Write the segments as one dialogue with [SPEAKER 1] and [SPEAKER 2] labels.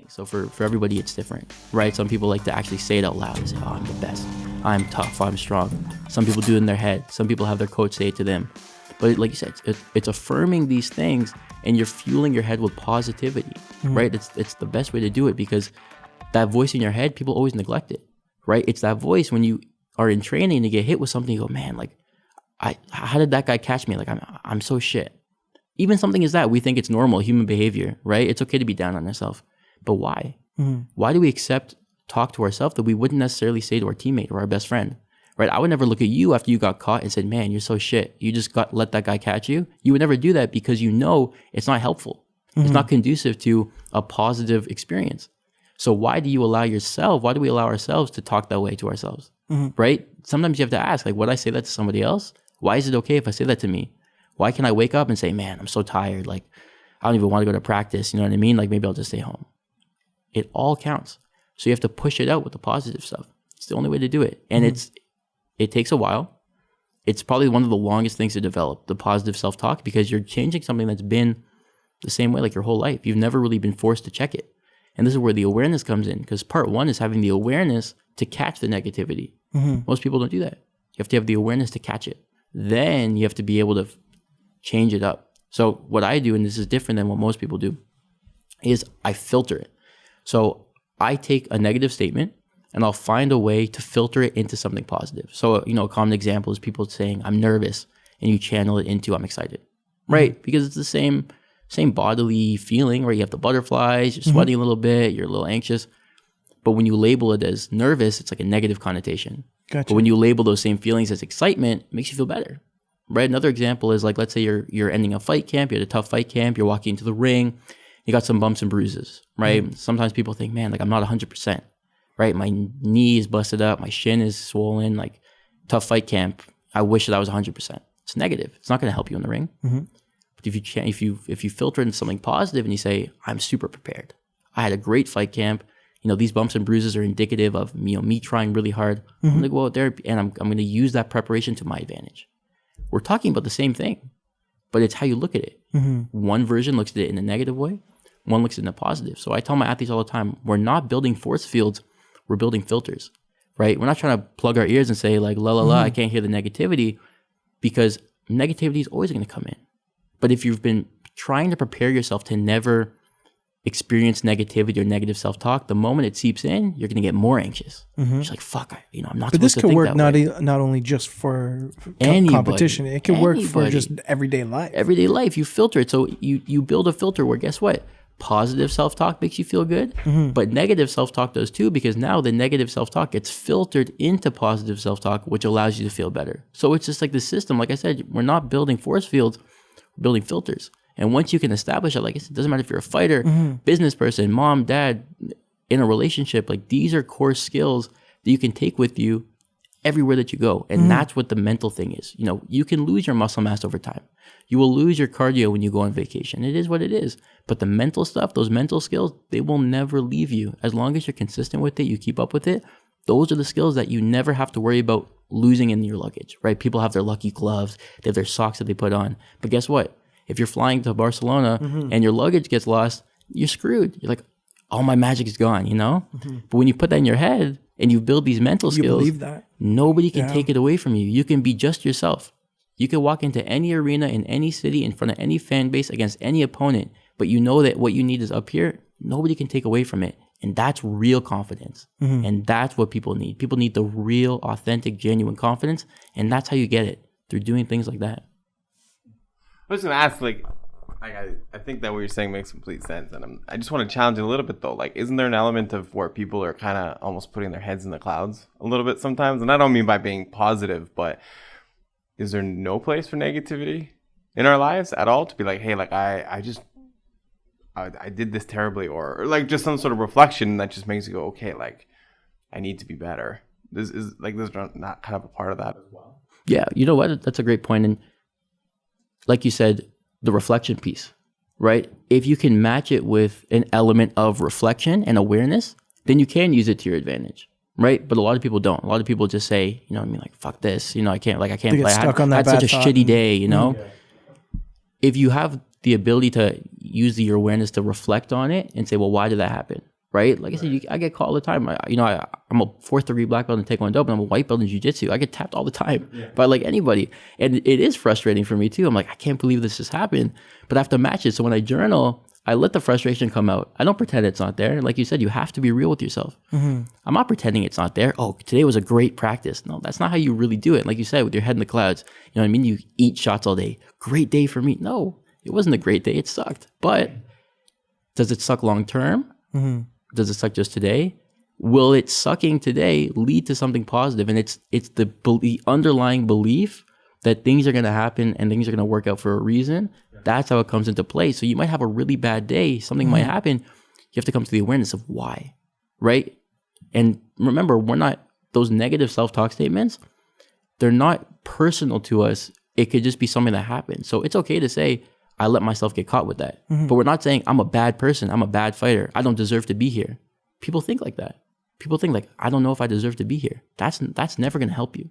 [SPEAKER 1] things. So for everybody, it's different, right? Some people like to actually say it out loud and say, oh, I'm the best. I'm tough. I'm strong. Some people do it in their head. Some people have their coach say it to them. But like you said, it's affirming these things, and you're fueling your head with positivity, right? It's the best way to do it, because that voice in your head, people always neglect it, right? It's that voice when you are in training and you get hit with something, you go, man, like, how did that guy catch me? Like, I'm so shit. Even something is that we think it's normal human behavior, right? It's okay to be down on ourselves, but why? Why do we talk to ourselves that we wouldn't necessarily say to our teammate or our best friend, right? I would never look at you after you got caught and said, man, you're so shit. You just let that guy catch you. You would never do that, because you know it's not helpful. It's not conducive to a positive experience. So why do we allow ourselves to talk that way to ourselves, right? Sometimes you have to ask, like, would I say that to somebody else? Why is it okay if I say that to me? Why can I wake up and say, man, I'm so tired. Like, I don't even want to go to practice. You know what I mean? Like, maybe I'll just stay home. It all counts. So you have to push it out with the positive stuff. It's the only way to do it. And it takes a while. It's probably one of the longest things to develop, the positive self-talk, because you're changing something that's been the same way like your whole life. You've never really been forced to check it. And this is where the awareness comes in, because part one is having the awareness to catch the negativity. Most people don't do that. You have to have the awareness to catch it. Then you have to be able to change it up. So what I do, and this is different than what most people do, is I filter it. So I take a negative statement and I'll find a way to filter it into something positive. So, a common example is people saying, I'm nervous, and you channel it into, I'm excited, right? Because it's the same bodily feeling, right? You have the butterflies, you're sweating a little bit, you're a little anxious. But when you label it as nervous, it's like a negative connotation.
[SPEAKER 2] Gotcha.
[SPEAKER 1] But when you label those same feelings as excitement, it makes you feel better, right? Another example is, like, let's say you're ending a fight camp, you had a tough fight camp, you're walking into the ring, you got some bumps and bruises, right? Sometimes people think, man, like, I'm not 100%, right? My knee is busted up, my shin is swollen, like, tough fight camp. I wish that I was 100%. It's negative. It's not going to help you in the ring. But if you filter into something positive and you say, I'm super prepared. I had a great fight camp. These bumps and bruises are indicative of me trying really hard. I'm going to go out there and I'm going to use that preparation to my advantage. We're talking about the same thing, but it's how you look at it. One version looks at it in a negative way. One looks at it in a positive. So I tell my athletes all the time, we're not building force fields. We're building filters, right? We're not trying to plug our ears and say, like, la, la, la, I can't hear the negativity, because negativity is always going to come in. But if you've been trying to prepare yourself to never experience negativity or negative self-talk, the moment it seeps in, you're going to get more anxious. It's like, fuck, I'm not
[SPEAKER 2] But this
[SPEAKER 1] supposed to
[SPEAKER 2] could
[SPEAKER 1] think
[SPEAKER 2] work
[SPEAKER 1] that way.
[SPEAKER 2] not only just for
[SPEAKER 1] Anybody.
[SPEAKER 2] competition. It could work for just everyday life.
[SPEAKER 1] Everyday life, you filter it. So you build a filter where, guess what? Positive self-talk makes you feel good, but negative self-talk does too, because now the negative self-talk gets filtered into positive self-talk, which allows you to feel better. So it's just like the system. Like I said, we're not building force fields, we're building filters. And once you can establish it, like I said, it doesn't matter if you're a fighter, business person, mom, dad, in a relationship, like, these are core skills that you can take with you everywhere that you go. And that's what the mental thing is. You can lose your muscle mass over time. You will lose your cardio when you go on vacation. It is what it is. But the mental stuff, those mental skills, they will never leave you. As long as you're consistent with it, you keep up with it, those are the skills that you never have to worry about losing in your luggage, right? People have their lucky gloves, they have their socks that they put on. But guess what? If you're flying to Barcelona and your luggage gets lost, you're screwed. You're like, all my magic is gone, But when you put that in your head and you build these mental skills,
[SPEAKER 2] believe that.
[SPEAKER 1] Nobody can take it away from you. You can be just yourself. You can walk into any arena in any city in front of any fan base against any opponent, but you know that what you need is up here. Nobody can take away from it. And that's real confidence. And that's what people need. People need the real, authentic, genuine confidence. And that's how you get it, through doing things like that.
[SPEAKER 3] I was going to ask, I think that what you're saying makes complete sense. And I just want to challenge it a little bit, though. Like, isn't there an element of where people are kind of almost putting their heads in the clouds a little bit sometimes? And I don't mean by being positive, but is there no place for negativity in our lives at all? To be like, hey, like, I did this terribly, or like just some sort of reflection that just makes you go, okay, like, I need to be better. This is not kind of a part of that as well.
[SPEAKER 1] Yeah, you know what? That's a great point. And like you said, the reflection piece, right? If you can match it with an element of reflection and awareness, then you can use it to your advantage, right? But a lot of people don't. A lot of people just say, like, fuck this, I can't play. I had such a shitty day, Yeah. If you have the ability to use your awareness to reflect on it and say, well, why did that happen? right? Like I said, I get caught all the time. I'm a 4th degree black belt in Taekwondo, but I'm a white belt in Jiu-Jitsu. I get tapped all the time by like anybody. And it is frustrating for me too. I'm like, I can't believe this has happened. But I have to match it. So when I journal, I let the frustration come out. I don't pretend it's not there. Like you said, you have to be real with yourself. I'm not pretending it's not there. Oh, today was a great practice. No, that's not how you really do it. Like you said, with your head in the clouds, you know what I mean? You eat shots all day. Great day for me. No, it wasn't a great day. It sucked. But does it suck long term? Does it suck just today? Will it sucking today lead to something positive? And it's the underlying belief that things are going to happen and things are going to work out for a reason. That's how it comes into play. So you might have a really bad day. Something might happen. You have to come to the awareness of why, right? And remember, those negative self-talk statements, they're not personal to us. It could just be something that happened. So it's okay to say, I let myself get caught with that. But we're not saying I'm a bad person. I'm a bad fighter. I don't deserve to be here. People think like that. People think like, I don't know if I deserve to be here. That's never going to help you,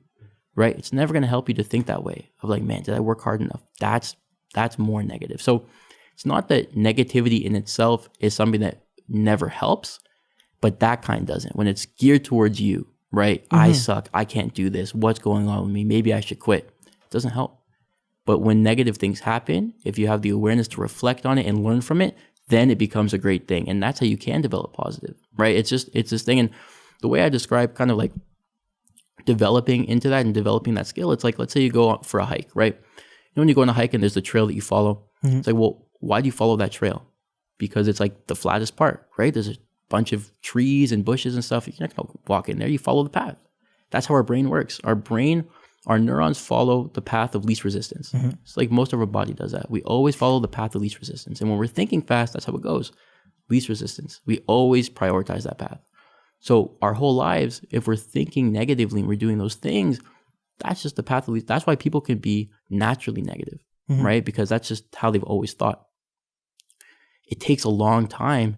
[SPEAKER 1] right? It's never going to help you to think that way of like, man, did I work hard enough? That's more negative. So it's not that negativity in itself is something that never helps, but that kind doesn't. When it's geared towards you, right? I suck. I can't do this. What's going on with me? Maybe I should quit. It doesn't help. But when negative things happen, if you have the awareness to reflect on it and learn from it, then it becomes a great thing. And that's how you can develop positive, right? It's this thing. And the way I describe kind of like developing into that and developing that skill, it's like, let's say you go out for a hike, right? You know, when you go on a hike and there's the trail that you follow, it's like, well, why do you follow that trail? Because it's like the flattest part, right? There's a bunch of trees and bushes and stuff. You're not going to walk in there. You follow the path. That's how our brain works. Our neurons follow the path of least resistance. It's like most of our body does that. We always follow the path of least resistance. And when we're thinking fast, that's how it goes. Least resistance. We always prioritize that path. So our whole lives, if we're thinking negatively and we're doing those things, that's just the path of least. That's why people can be naturally negative, right? Because that's just how they've always thought. It takes a long time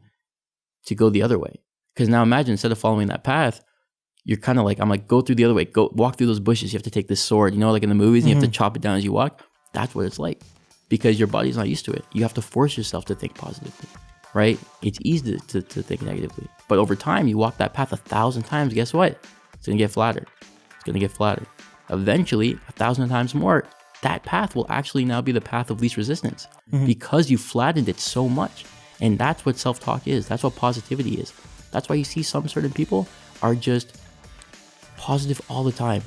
[SPEAKER 1] to go the other way. Because now imagine, instead of following that path, you're kind of like, I'm like, go through the other way. Go walk through those bushes. You have to take this sword, you know, like in the movies, and you have to chop it down as you walk. That's what it's like, because your body's not used to it. You have to force yourself to think positively, right? It's easy to think negatively. But over time, you walk that path 1,000 times. Guess what? It's going to get flatter. It's going to get flatter. Eventually, 1,000 times more, that path will actually now be the path of least resistance because you flattened it so much. And that's what self-talk is. That's what positivity is. That's why you see some certain people are just positive all the time.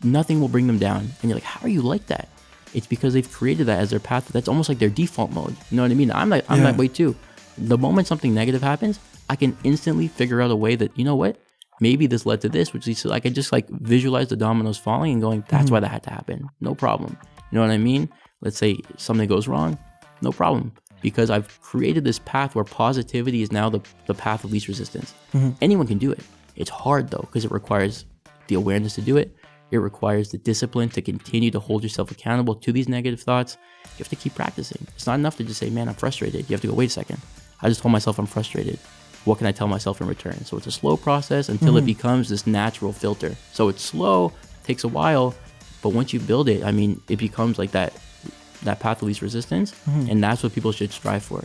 [SPEAKER 1] Nothing will bring them down. And you're like, how are you like that? It's because they've created that as their path. That's almost like their default mode. You know what I mean? I'm that way too. The moment something negative happens, I can instantly figure out a way that, you know what? Maybe this led to this, which is, I can just like visualize the dominoes falling and going, that's why that had to happen. No problem. You know what I mean? Let's say something goes wrong. No problem. Because I've created this path where positivity is now the path of least resistance. Anyone can do it. It's hard though, because it requires the awareness to do it. It requires the discipline to continue to hold yourself accountable to these negative thoughts. You have to keep practicing. It's not enough to just say, man, I'm frustrated. You have to go, wait a second. I just told myself I'm frustrated. What can I tell myself in return? So it's a slow process until it becomes this natural filter. So it's slow, takes a while, but once you build it, I mean, it becomes like that path of least resistance. And that's what people should strive for.